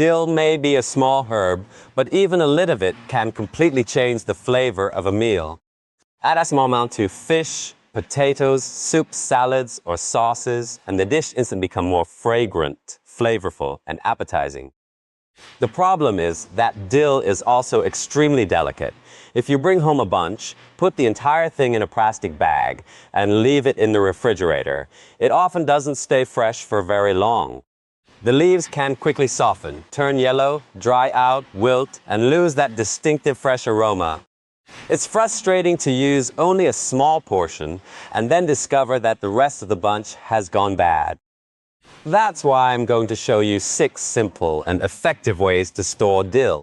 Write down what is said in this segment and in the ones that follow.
Dill may be a small herb, but even a little of it can completely change the flavor of a meal. Add a small amount to fish, potatoes, soups, salads, or sauces, and the dish instantly becomes more fragrant, flavorful, and appetizing. The problem is that dill is also extremely delicate. If you bring home a bunch, put the entire thing in a plastic bag and leave it in the refrigerator. It often doesn't stay fresh for very long. The leaves can quickly soften, turn yellow, dry out, wilt, and lose that distinctive fresh aroma. It's frustrating to use only a small portion and then discover that the rest of the bunch has gone bad. That's why I'm going to show you 6 simple and effective ways to store dill.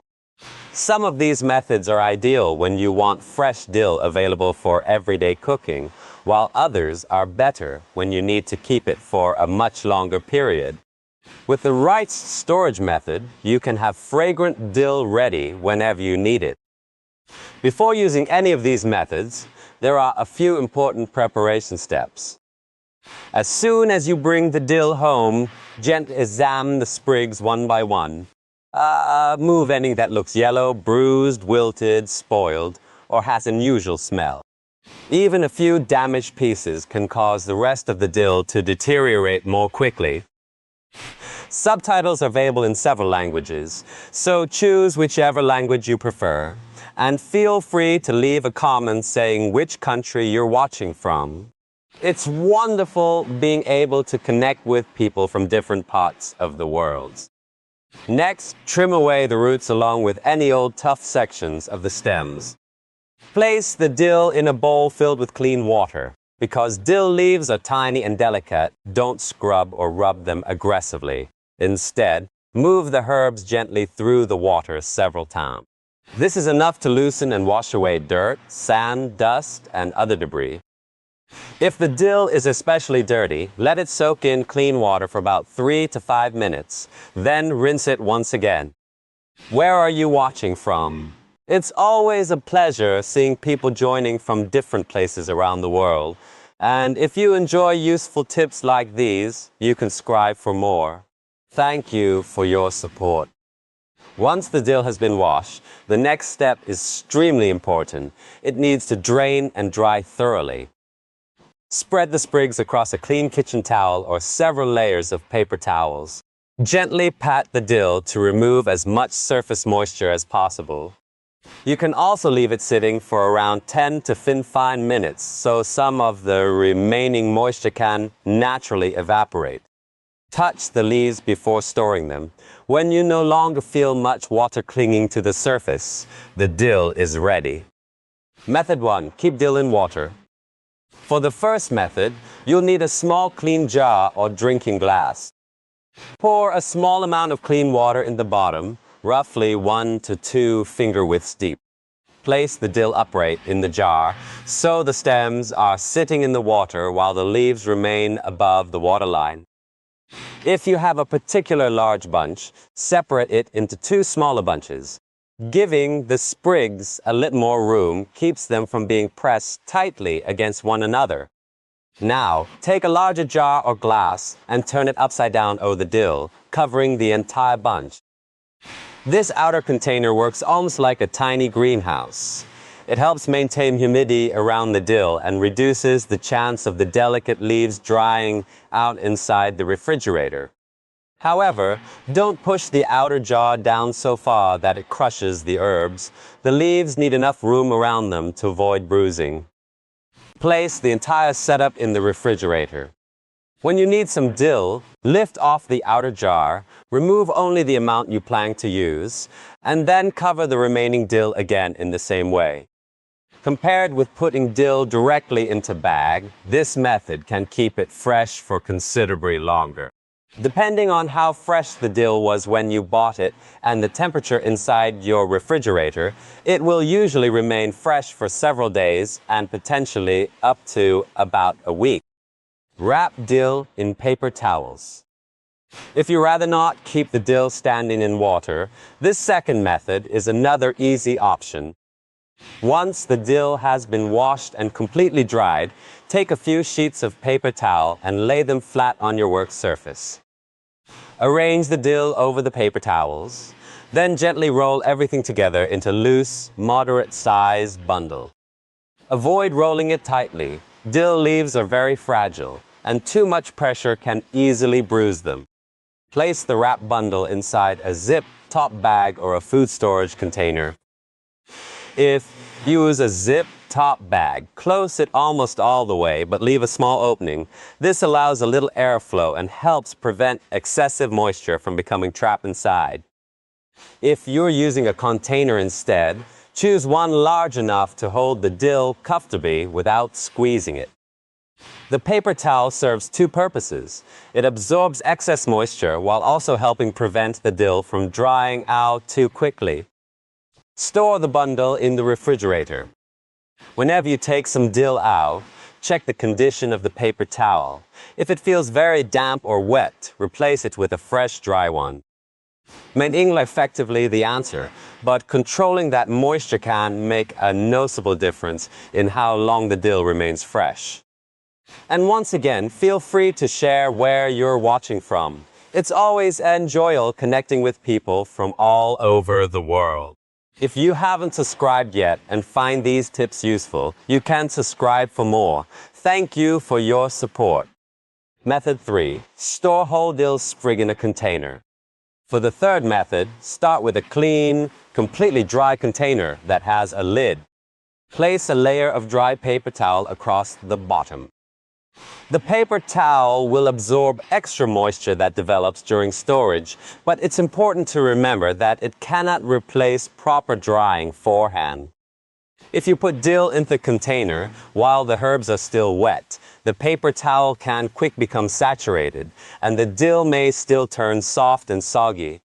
Some of these methods are ideal when you want fresh dill available for everyday cooking, while others are better when you need to keep it for a much longer period. With the right storage method, you can have fragrant dill ready whenever you need it. Before using any of these methods, there are a few important preparation steps. As soon as you bring the dill home, gently examine the sprigs one by one. Move any that looks yellow, bruised, wilted, spoiled, or has an unusual smell. Even a few damaged pieces can cause the rest of the dill to deteriorate more quickly. Subtitles are available in several languages, so choose whichever language you prefer, and feel free to leave a comment saying which country you're watching from. It's wonderful being able to connect with people from different parts of the world. Next, trim away the roots along with any old tough sections of the stems. Place the dill in a bowl filled with clean water. Because dill leaves are tiny and delicate, don't scrub or rub them aggressively. Instead, move the herbs gently through the water several times. This is enough to loosen and wash away dirt, sand, dust, and other debris. If the dill is especially dirty, let it soak in clean water for about 3 to 5 minutes. Then rinse it once again. Where are you watching from? It's always a pleasure seeing people joining from different places around the world. And if you enjoy useful tips like these, you can subscribe for more. Thank you for your support. Once the dill has been washed, the next step is extremely important. It needs to drain and dry thoroughly. Spread the sprigs across a clean kitchen towel or several layers of paper towels. Gently pat the dill to remove as much surface moisture as possible. You can also leave it sitting for around 10 to 15 minutes so some of the remaining moisture can naturally evaporate. Touch the leaves before storing them. When you no longer feel much water clinging to the surface, the dill is ready. Method 1. Keep dill in water. For the first method, you'll need a small clean jar or drinking glass. Pour a small amount of clean water in the bottom, roughly 1 to 2 finger widths deep. Place the dill upright in the jar so the stems are sitting in the water while the leaves remain above the waterline. If you have a particular large bunch, separate it into 2 smaller bunches. Giving the sprigs a little more room keeps them from being pressed tightly against one another. Now, take a larger jar or glass and turn it upside down over the dill, covering the entire bunch. This outer container works almost like a tiny greenhouse. It helps maintain humidity around the dill and reduces the chance of the delicate leaves drying out inside the refrigerator. However, don't push the outer jar down so far that it crushes the herbs. The leaves need enough room around them to avoid bruising. Place the entire setup in the refrigerator. When you need some dill, lift off the outer jar, remove only the amount you plan to use, and then cover the remaining dill again in the same way. Compared with putting dill directly into bag, this method can keep it fresh for considerably longer. Depending on how fresh the dill was when you bought it and the temperature inside your refrigerator, it will usually remain fresh for several days and potentially up to about a week. Wrap dill in paper towels. If you rather not keep the dill standing in water, this second method is another easy option. Once the dill has been washed and completely dried, take a few sheets of paper towel and lay them flat on your work surface. Arrange the dill over the paper towels. Then gently roll everything together into loose, moderate-sized bundle. Avoid rolling it tightly. Dill leaves are very fragile, and too much pressure can easily bruise them. Place the wrap bundle inside a zip top bag or a food storage container. If you use a zip top bag, close it almost all the way, but leave a small opening. This allows a little airflow and helps prevent excessive moisture from becoming trapped inside. If you're using a container instead, choose one large enough to hold the dill comfortably without squeezing it. The paper towel serves two purposes. It absorbs excess moisture while also helping prevent the dill from drying out too quickly. Store the bundle in the refrigerator. Whenever you take some dill out, check the condition of the paper towel. If it feels very damp or wet, replace it with a fresh, dry one. Maintaining effectively the answer, but controlling that moisture can make a noticeable difference in how long the dill remains fresh. And once again, feel free to share where you're watching from. It's always enjoyable connecting with people from all over the world. If you haven't subscribed yet and find these tips useful, you can subscribe for more. Thank you for your support. Method 3. Store whole dill sprig in a container. For the third method, start with a clean, completely dry container that has a lid. Place a layer of dry paper towel across the bottom. The paper towel will absorb extra moisture that develops during storage, but it's important to remember that it cannot replace proper drying beforehand. If you put dill in the container while the herbs are still wet, the paper towel can quickly become saturated, and the dill may still turn soft and soggy.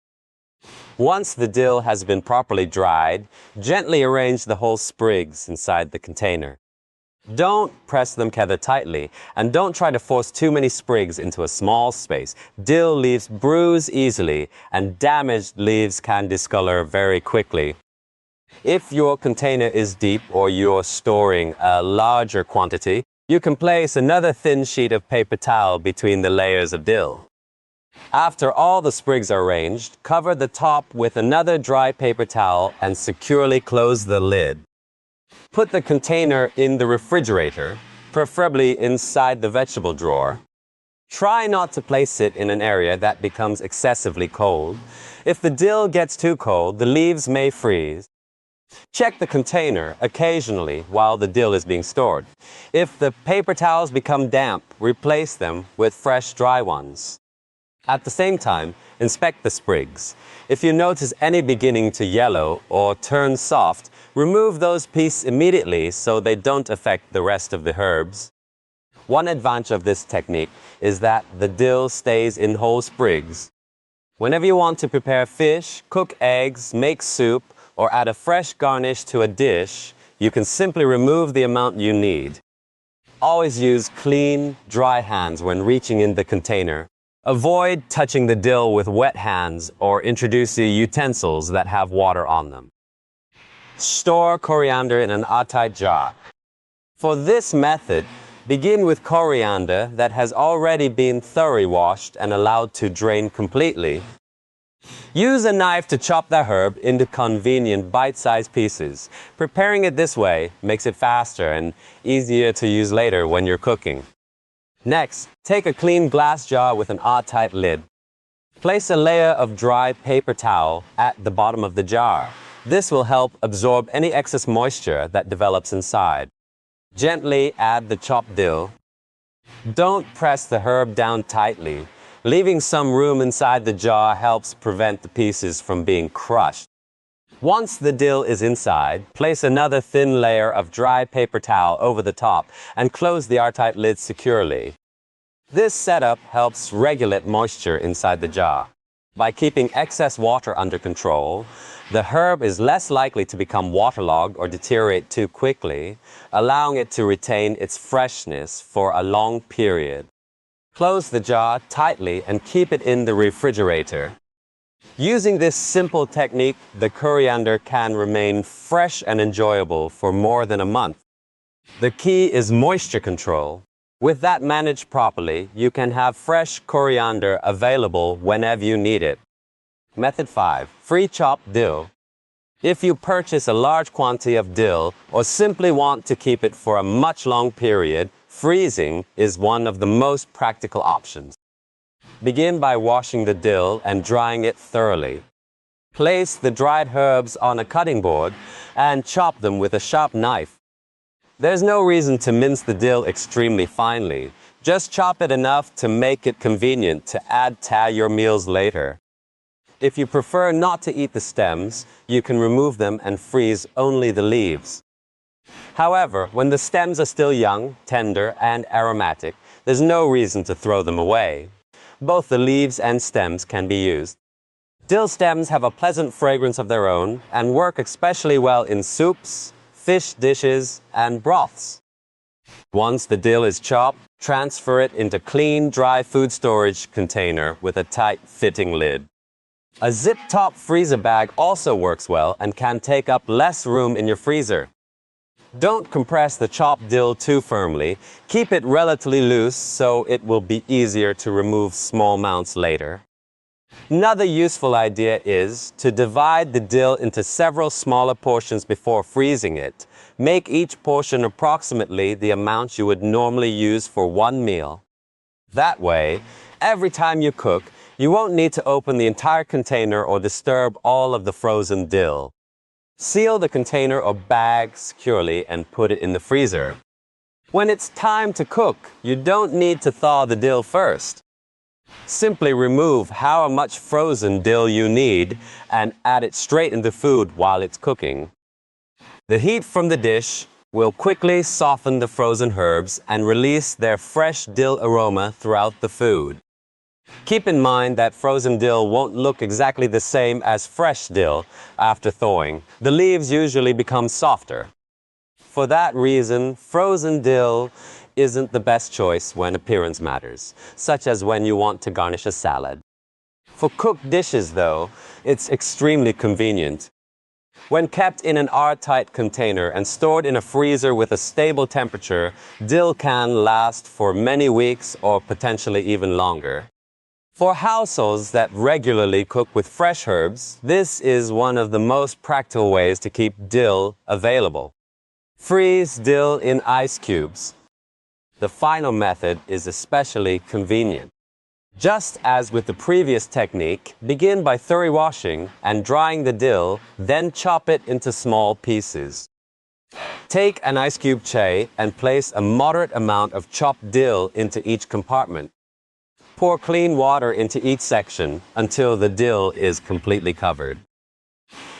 Once the dill has been properly dried, gently arrange the whole sprigs inside the container. Don't press them together tightly, and don't try to force too many sprigs into a small space. Dill leaves bruise easily, and damaged leaves can discolor very quickly. If your container is deep or you're storing a larger quantity, you can place another thin sheet of paper towel between the layers of dill. After all the sprigs are arranged, cover the top with another dry paper towel and securely close the lid. Put the container in the refrigerator, preferably inside the vegetable drawer. Try not to place it in an area that becomes excessively cold. If the dill gets too cold, the leaves may freeze. Check the container occasionally while the dill is being stored. If the paper towels become damp, replace them with fresh, dry ones. At the same time, inspect the sprigs. If you notice any beginning to yellow or turn soft, remove those pieces immediately so they don't affect the rest of the herbs. One advantage of this technique is that the dill stays in whole sprigs. Whenever you want to prepare fish, cook eggs, make soup, or add a fresh garnish to a dish, you can simply remove the amount you need. Always use clean, dry hands when reaching in the container. Avoid touching the dill with wet hands or introducing utensils that have water on them. Store coriander in an airtight jar. For this method, begin with coriander that has already been thoroughly washed and allowed to drain completely. Use a knife to chop the herb into convenient bite-sized pieces. Preparing it this way makes it faster and easier to use later when you're cooking. Next, take a clean glass jar with an airtight lid. Place a layer of dry paper towel at the bottom of the jar. This will help absorb any excess moisture that develops inside. Gently add the chopped dill. Don't press the herb down tightly. Leaving some room inside the jar helps prevent the pieces from being crushed. Once the dill is inside, place another thin layer of dry paper towel over the top and close the airtight lid securely. This setup helps regulate moisture inside the jar. By keeping excess water under control, the herb is less likely to become waterlogged or deteriorate too quickly, allowing it to retain its freshness for a long period. Close the jar tightly and keep it in the refrigerator. Using this simple technique, the coriander can remain fresh and enjoyable for more than a month. The key is moisture control. With that managed properly, you can have fresh coriander available whenever you need it. Method 5. Free chopped dill. If you purchase a large quantity of dill or simply want to keep it for a much long period, freezing is one of the most practical options. Begin by washing the dill and drying it thoroughly. Place the dried herbs on a cutting board and chop them with a sharp knife. There's no reason to mince the dill extremely finely. Just chop it enough to make it convenient to add to your meals later. If you prefer not to eat the stems, you can remove them and freeze only the leaves. However, when the stems are still young, tender, and aromatic, there's no reason to throw them away. Both the leaves and stems can be used. Dill stems have a pleasant fragrance of their own and work especially well in soups, fish dishes, and broths. Once the dill is chopped, transfer it into clean, dry food storage container with a tight-fitting lid. A zip-top freezer bag also works well and can take up less room in your freezer. Don't compress the chopped dill too firmly. Keep it relatively loose so it will be easier to remove small amounts later. Another useful idea is to divide the dill into several smaller portions before freezing it. Make each portion approximately the amount you would normally use for one meal. That way, every time you cook, you won't need to open the entire container or disturb all of the frozen dill. Seal the container or bag securely and put it in the freezer. When it's time to cook, you don't need to thaw the dill first. Simply remove how much frozen dill you need and add it straight into food while it's cooking. The heat from the dish will quickly soften the frozen herbs and release their fresh dill aroma throughout the food. Keep in mind that frozen dill won't look exactly the same as fresh dill after thawing. The leaves usually become softer. For that reason, frozen dill isn't the best choice when appearance matters, such as when you want to garnish a salad. For cooked dishes, though, it's extremely convenient. When kept in an airtight container and stored in a freezer with a stable temperature, dill can last for many weeks or potentially even longer. For households that regularly cook with fresh herbs, this is one of the most practical ways to keep dill available. Freeze dill in ice cubes. The final method is especially convenient. Just as with the previous technique, begin by thoroughly washing and drying the dill, then chop it into small pieces. Take an ice cube tray and place a moderate amount of chopped dill into each compartment. Pour clean water into each section until the dill is completely covered.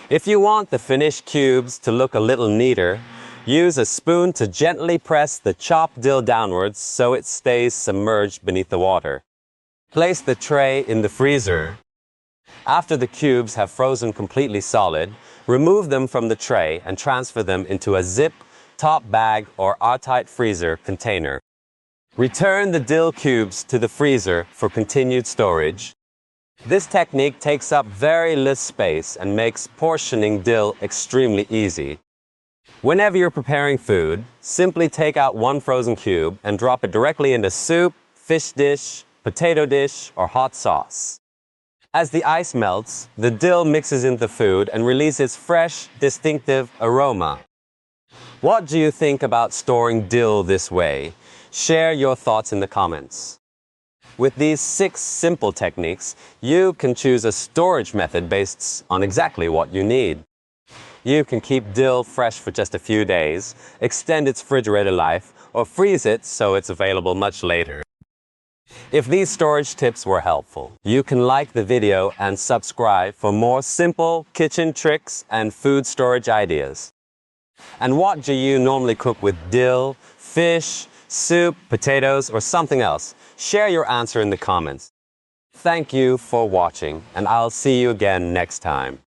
If you want the finished cubes to look a little neater, use a spoon to gently press the chopped dill downwards so it stays submerged beneath the water. Place the tray in the freezer. After the cubes have frozen completely solid, remove them from the tray and transfer them into a zip-top bag or airtight freezer container. Return the dill cubes to the freezer for continued storage. This technique takes up very little space and makes portioning dill extremely easy. Whenever you're preparing food, simply take out one frozen cube and drop it directly into soup, fish dish, potato dish, or hot sauce. As the ice melts, the dill mixes into food and releases fresh, distinctive aroma. What do you think about storing dill this way? Share your thoughts in the comments. With these 6 simple techniques, you can choose a storage method based on exactly what you need. You can keep dill fresh for just a few days, extend its refrigerator life, or freeze it so it's available much later. If these storage tips were helpful, you can like the video and subscribe for more simple kitchen tricks and food storage ideas. And what do you normally cook with dill, fish, soup, potatoes, or something else? Share your answer in the comments. Thank you for watching, and I'll see you again next time.